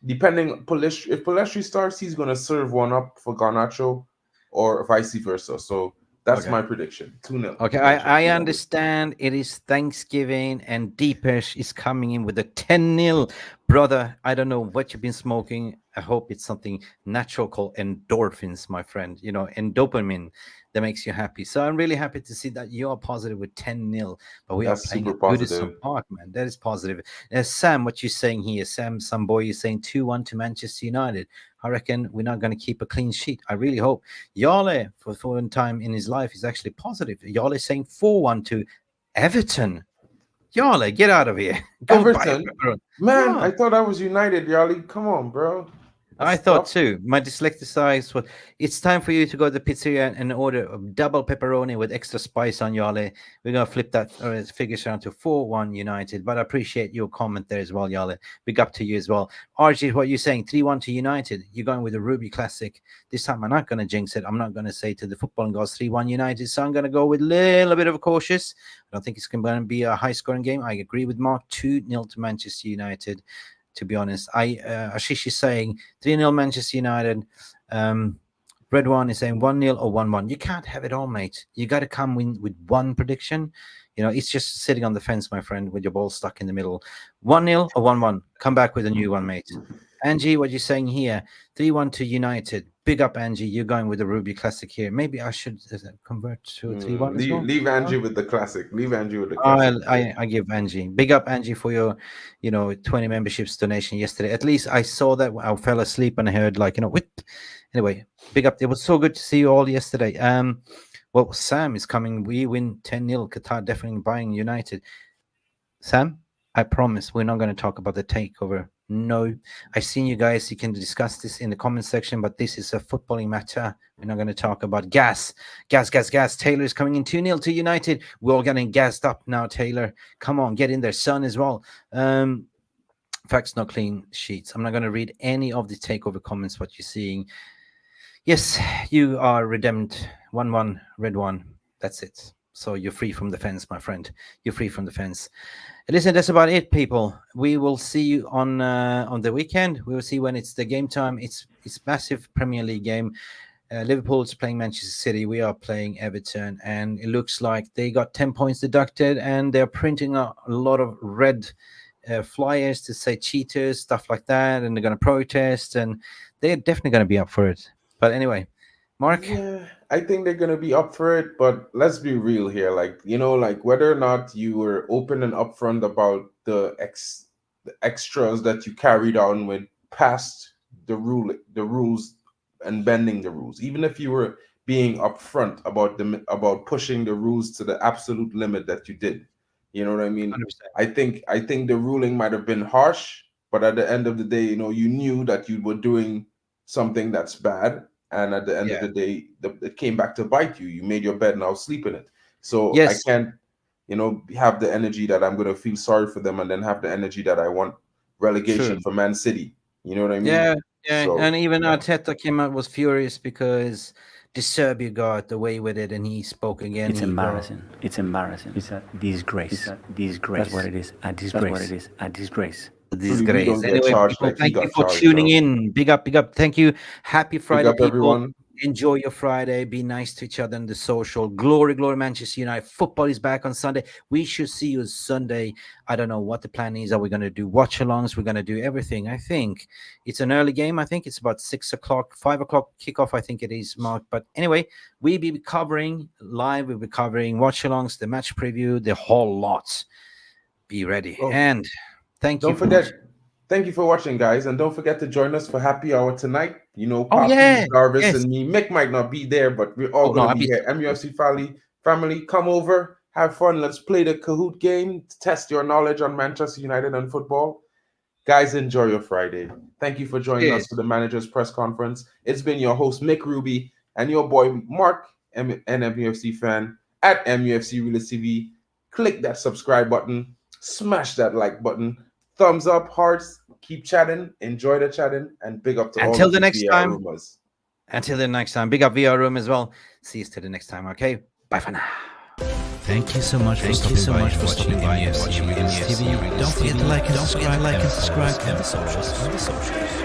depending if Pellistri starts, he's going to serve one up for Garnacho, or vice versa. So that's my prediction. 2-0. Okay, I understand it is Thanksgiving and Deepesh is coming in with a 10-0. Brother, I don't know what you've been smoking. I hope it's something natural called endorphins, my friend, and dopamine that makes you happy. So I'm really happy to see that you are positive with 10-0. But we are playing at Goodison Park, man. That is positive. Sam, what you're saying here, some boy is saying 2-1 to Manchester United. I reckon we're not going to keep a clean sheet. I really hope. Yale, for one time in his life, is actually positive. Yale is saying 4-1 to Everton. Yale, get out of here. Go buy a Everton, pepperoni. man, Yeah. I thought I was United, Yali. Come on, bro. I That's thought tough. too. My dyslexic eyes. Well, it's time for you to go to the pizzeria and order a double pepperoni with extra spice on Yale. We're gonna flip that figures around to 4-1 United. But I appreciate your comment there as well, Yale. Big up to you as well. RG, what you're saying? 3-1 to United. You're going with the Ruby Classic. This time I'm not gonna jinx it. I'm not gonna say to the football goals 3-1 United. So I'm gonna go with a little bit of a cautious. I don't think it's gonna be a high scoring game. I agree with Mark. 2-0 to Manchester United. To be honest, Ashish is saying 3-0 Manchester United. Red One is saying 1-0 or 1-1. You can't have it all, mate. You got to come in with one prediction. You know, it's just sitting on the fence, my friend, with your ball stuck in the middle. 1-0 or 1-1. Come back with a new one, mate. Angie, what you're saying here? 3-1 to United. Big up, Angie. You're going with the Ruby Classic here. Maybe I should convert to a 3-1 as well. Leave Angie with the classic. Leave Angie with the classic. I give Angie. Big up, Angie, for your, 20 memberships donation yesterday. At least I saw that. I fell asleep and I heard whip. Anyway, big up. It was so good to see you all yesterday. Well, Sam is coming. We win 10-0. Qatar definitely buying United. Sam, I promise we're not going to talk about the takeover. No, I've seen you guys. You can discuss this in the comment section, but this is a footballing matter. We're not going to talk about gas. Taylor is coming in 2-0 to United. We're all getting gassed up now, Taylor. Come on, get in there. Son as well. Facts, not clean sheets. I'm not going to read any of the takeover comments, what you're seeing. Yes, you are redeemed. 1-1, Red One. That's it. So you're free from the fence, my friend. You're free from the fence. Listen, that's about it, people. We will see you on the weekend. We will see when it's the game time. It's massive Premier League game. Liverpool is playing Manchester City. We are playing Everton, and it looks like they got 10 points deducted, and they're printing a lot of red flyers to say cheaters, stuff like that, and they're going to protest, and they're definitely going to be up for it. But anyway, Mark? Yeah, I think they're going to be up for it, but let's be real here. Whether or not you were open and upfront about the extras that you carried on with past the rules and bending the rules, even if you were being upfront about pushing the rules to the absolute limit that you did. You know what I mean? 100%. I think the ruling might have been harsh, but at the end of the day, you knew that you were doing something that's bad. And at the end of the day, it came back to bite you. You made your bed, now sleep in it. So yes. I can't, have the energy that I'm going to feel sorry for them and then have the energy that I want relegation for Man City. You know what I mean? Yeah. So, and even Arteta came out, was furious because De Zerbi got away with it, and he spoke again. It's embarrassing. It's embarrassing. It's a disgrace. Disgrace. That's what it is. A disgrace. A disgrace. Disgrace. Anyway, people, thank you for tuning in. Big up. Thank you. Happy Friday, people. Everyone. Enjoy your Friday. Be nice to each other in the social. Glory, Manchester United. Football is back on Sunday. We should see you Sunday. I don't know what the plan is. Are we going to do watch-alongs? We're going to do everything. I think it's an early game. I think it's about 6 o'clock, 5 o'clock kickoff. I think it is, Mark. But anyway, we'll be covering live. We'll be covering watch-alongs, the match preview, the whole lot. Be ready. Oh. And thank you. Don't forget. Thank you for watching, guys, and don't forget to join us for happy hour tonight. Jarvis and me. Mick might not be there, but we're all going to be here. MUFC family, come over, have fun. Let's play the Kahoot game, test your knowledge on Manchester United and football. Guys, enjoy your Friday. Thank you for joining us for the Manager's Press Conference. It's been your host, Mick Ruby, and your boy, Mark, an MUFC fan, at MUFC Realist TV. Click that subscribe button, smash that like button. Thumbs up, hearts, keep chatting, enjoy the chatting, and big up to all until the next time. Rumors. Until the next time. Big up VR Room as well. See you till the next time, okay? Bye for now. Thank you so much for stopping by and watching MUFC TV. Don't forget to like and subscribe on the socials.